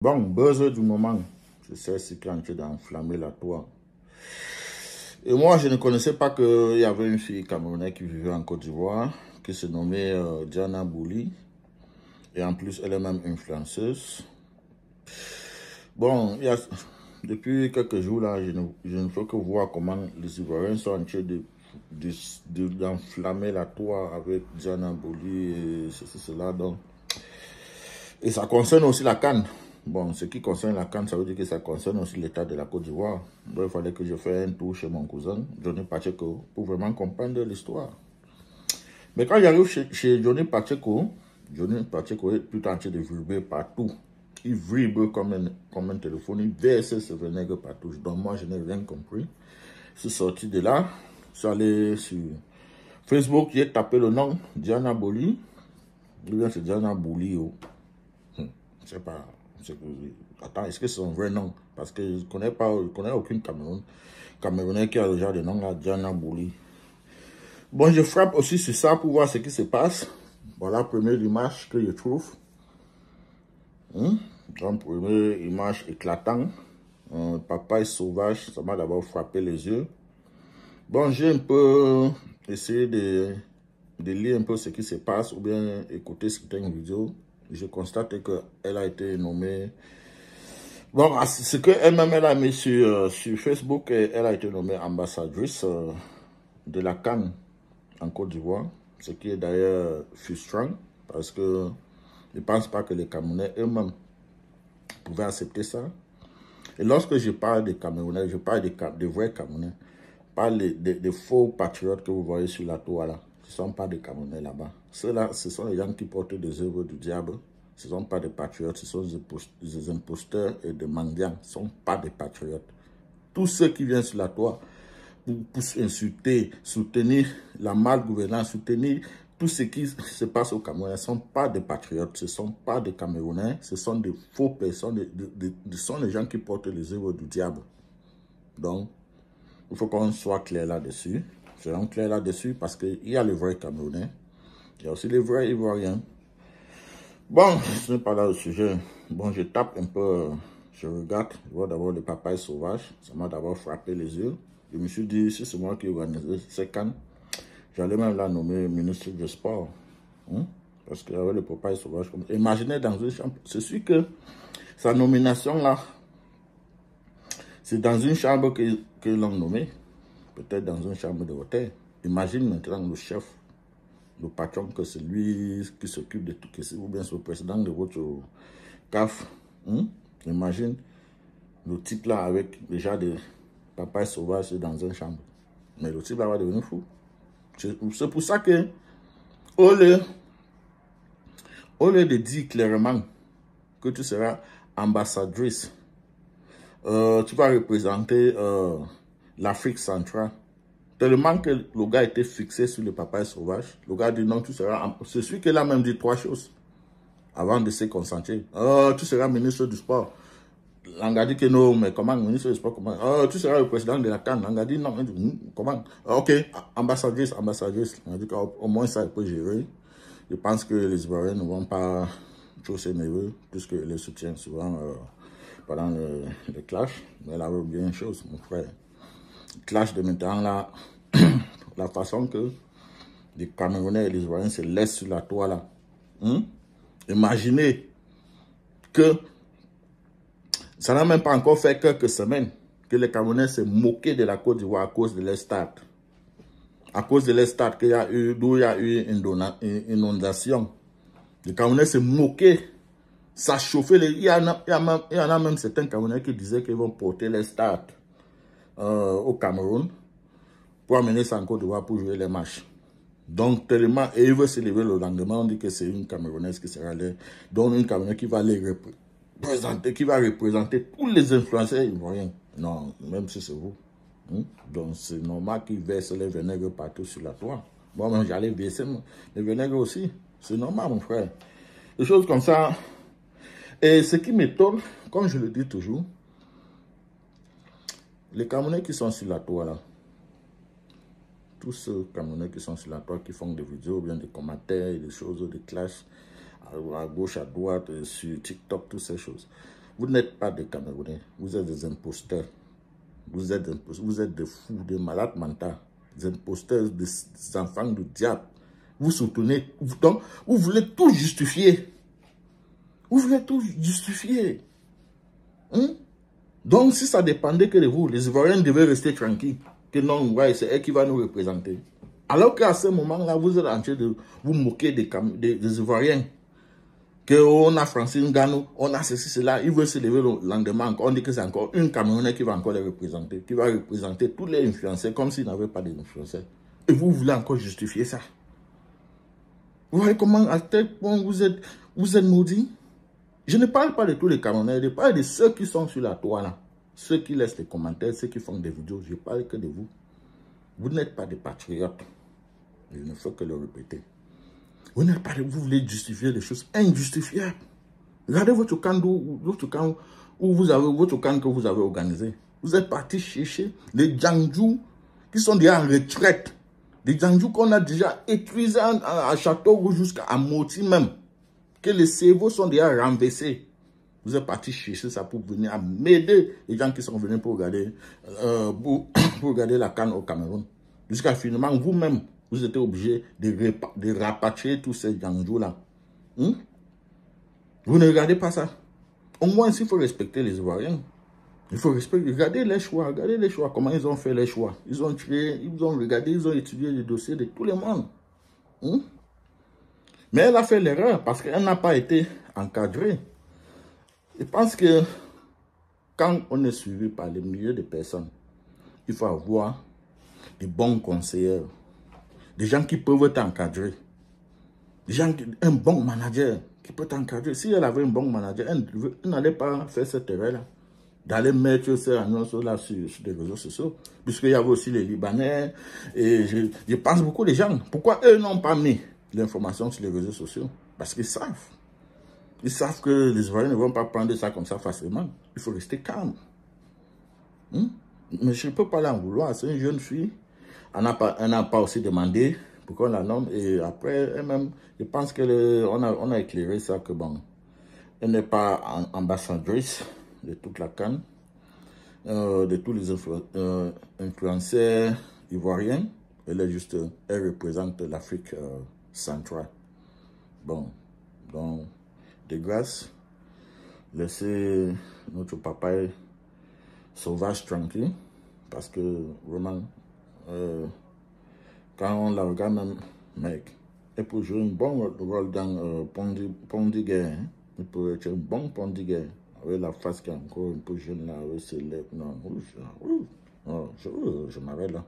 Bon, buzz du moment, je sais si quand tu d'enflammer la toile. Et moi, je ne connaissais pas qu'il y avait une fille camerounaise qui vivait en Côte d'Ivoire, qui se nommait Diana Bouli. Et en plus, elle est même influenceuse. Bon, depuis quelques jours là, je ne fais que voir comment les Ivoiriens sont en train d'enflammer la toile avec Diana Bouli et ceci, cela. Donc. Et ça concerne aussi la CAN. Bon, ce qui concerne la CAN, ça veut dire que ça concerne aussi l'État de la Côte d'Ivoire. Donc, il fallait que je fasse un tour chez mon cousin, Johnny Pacheco, pour vraiment comprendre l'histoire. Mais quand j'arrive chez Johnny Pacheco est tout en train de vibrer partout. Il vibre comme un téléphone, il verse ce vinaigre partout. Donc, moi, je n'ai rien compris. Je suis sorti de là, je suis allé sur Facebook, j'ai tapé le nom, Diana Bouli. C'est Diana Bouli. Je sais pas. Attends, est-ce que c'est son vrai nom? Parce que je ne connais aucune Camerounais qui a le genre de nom là, Diana Bouli. Bon, je frappe aussi sur ça pour voir ce qui se passe. Voilà, première image que je trouve. Donc, première image éclatante. Papaye sauvage, ça m'a d'abord frappé les yeux. Bon, j'ai un peu essayé de lire un peu ce qui se passe ou bien écouter certaines vidéos. Je constate qu'elle a été nommée. Bon, ce qu'elle-même elle a mis sur Facebook, elle a été nommée ambassadrice de la CAN en Côte d'Ivoire. Ce qui est d'ailleurs frustrant parce que je ne pense pas que les Camerounais eux-mêmes pouvaient accepter ça. Et lorsque je parle des Camerounais, je parle des vrais Camerounais. Pas des faux patriotes que vous voyez sur la toile là. Ce ne sont pas des Camerounais là-bas. Ceux-là, ce sont les gens qui portent des œuvres du diable. Ce ne sont pas des patriotes, ce sont des imposteurs et des mendiants. Ce ne sont pas des patriotes. Tous ceux qui viennent sur la toile pour insulter, soutenir la malgouvernance, soutenir tout ce qui se passe au Cameroun, ce ne sont pas des patriotes, ce ne sont pas des Camerounais, ce sont des faux personnes, ce sont les gens qui portent les œuvres du diable. Donc, il faut qu'on soit clair là-dessus. Soyons clairs là-dessus parce qu'il y a les vrais Camerounais. Il y a aussi les vrais Ivoiriens. Bon, ce n'est pas là le sujet. Bon, je tape un peu, je regarde. Je vois d'abord le papaye sauvage. Ça m'a d'abord frappé les yeux. Je me suis dit, si c'est moi qui organisais ces cannes, j'allais même la nommer ministre du sport. Parce qu'il y avait le papaye sauvage. Imaginez dans une chambre. C'est sûr que sa nomination là, c'est dans une chambre que l'on nommé. Peut-être dans une chambre de hôtel. Imagine maintenant le chef, le patron, que c'est lui qui s'occupe de tout, ou bien c'est le président de votre CAF. Imagine le type là avec déjà des papayes sauvages dans une chambre. Mais le type là va devenir fou. C'est pour ça que, au lieu de dire clairement que tu seras ambassadrice, tu vas représenter l'Afrique centrale. Tellement que le gars était fixé sur le papaye sauvage, le gars dit non, tu seras... C'est celui qui a même dit 3 choses avant de se concentrer. Tu seras ministre du sport. On a dit que non, mais comment, ministre du sport, comment? Tu seras le président de la CAN. On a dit non, comment? Ok, ambassadrice. On a dit qu'au moins ça, il peut gérer. Je pense que les Ivoiriens ne vont pas trop s'énerver, puisque les soutiennent souvent pendant le clash. Mais elle avait bien une chose, mon frère. Clash de maintenant là, la façon que les Camerounais et les Ivoiriens se laissent sur la toile là. Imaginez que ça n'a même pas encore fait quelques semaines que les Camerounais se moquaient de la Côte d'Ivoire à cause de leur stade. À cause de leur stade d'où il y a eu une inondation. Les Camerounais se moquaient. Ça chauffait. Il y en a même certains Camerounais qui disaient qu'ils vont porter leur stade au Cameroun pour amener ça en Côte d'Ivoire pour jouer les matchs. Donc, tellement, et il veut se lever le lendemain, on dit que c'est une Camerounaise qui sera là. Donc, une Camerounaise qui va les représenter, qui va représenter tous les influenceurs ivoiriens. Non, même si c'est vous. Donc, c'est normal qu'ils versent les vinaigres partout sur la toile. Bon, j'allais verser les vinaigres aussi. C'est normal, mon frère. Des choses comme ça. Et ce qui m'étonne, comme je le dis toujours, les Camerounais qui sont sur la toile, là, tous ceux Camerounais qui sont sur la toile, qui font des vidéos, bien des commentaires, des choses, des clashs, à gauche, à droite, sur TikTok, toutes ces choses. Vous n'êtes pas des Camerounais, vous êtes des imposteurs. Vous êtes des fous, des malades mentaux, des imposteurs, des enfants du diable. Vous soutenez, donc, vous voulez tout justifier. Vous voulez tout justifier. Hein? Donc, si ça dépendait que de vous, les Ivoiriens devaient rester tranquilles. Que non, ouais, c'est elle qui va nous représenter. Alors qu'à ce moment-là, vous êtes en train de vous moquer des Ivoiriens. Qu'on a Francine Gano, on a ceci, cela, ils veulent se lever le lendemain. On dit que c'est encore une Camerounais qui va encore les représenter, qui va représenter tous les influenceurs comme s'ils n'avaient pas d'influenceurs. Et vous voulez encore justifier ça. Vous voyez comment, à tel point, vous êtes maudits? Je ne parle pas de tous les Camerounais, je parle de ceux qui sont sur la toile, là. Ceux qui laissent les commentaires, ceux qui font des vidéos, je parle que de vous. Vous n'êtes pas des patriotes. Je ne fais que le répéter. Vous n'êtes pas, vous voulez justifier des choses injustifiables. Regardez votre camp où vous avez votre camp que vous avez organisé. Vous êtes parti chercher les Djandjou qui sont déjà en retraite. Les Djandjou qu'on a déjà épuisés à Châteauroux jusqu'à Moti même. Que les cerveaux sont déjà renversés. Vous êtes parti chercher ça pour venir m'aider les gens qui sont venus pour regarder, pour regarder la CAN au Cameroun. Jusqu'à finalement, vous-même, vous êtes obligé de rapatrier tous ces Djandjou-là. Vous ne regardez pas ça. Au moins, il faut respecter les Ivoiriens. Il faut respecter. Regardez les choix. Regardez les choix. Comment ils ont fait les choix. Ils ont créé, ils ont regardé, ils ont étudié les dossiers de tout le monde. Mais elle a fait l'erreur parce qu'elle n'a pas été encadrée. Je pense que quand on est suivi par les milliers de personnes, il faut avoir des bons conseillers, des gens qui peuvent t'encadrer, un bon manager qui peut t'encadrer. Si elle avait un bon manager, elle n'allait pas faire cette erreur-là, d'aller mettre ces annonces-là sur les réseaux sociaux, puisqu'il y avait aussi les Libanais, et je pense beaucoup de gens. Pourquoi eux n'ont pas mis l'information sur les réseaux sociaux? Parce qu'ils savent. Ils savent que les Ivoiriens ne vont pas prendre ça comme ça facilement. Il faut rester calme. Mais je ne peux pas l'en vouloir. C'est une jeune fille. Elle n'a pas aussi demandé pour qu'on la nomme. Et après, elle-même, je pense qu'on a éclairé ça que bon, elle n'est pas ambassadrice de toute la CAN, de tous les influenceurs ivoiriens. Elle représente l'Afrique centrale. Bon, donc, de grâce, laissez notre papa sauvage tranquille, parce que vraiment, quand on la regarde même, mec, elle peut jouer un bon rôle dans Pondiguer, hein? Il peut être un bon Pondiguer, avec la face qui est encore un peu jeune là, avec ses lèvres, non, je m'arrête là.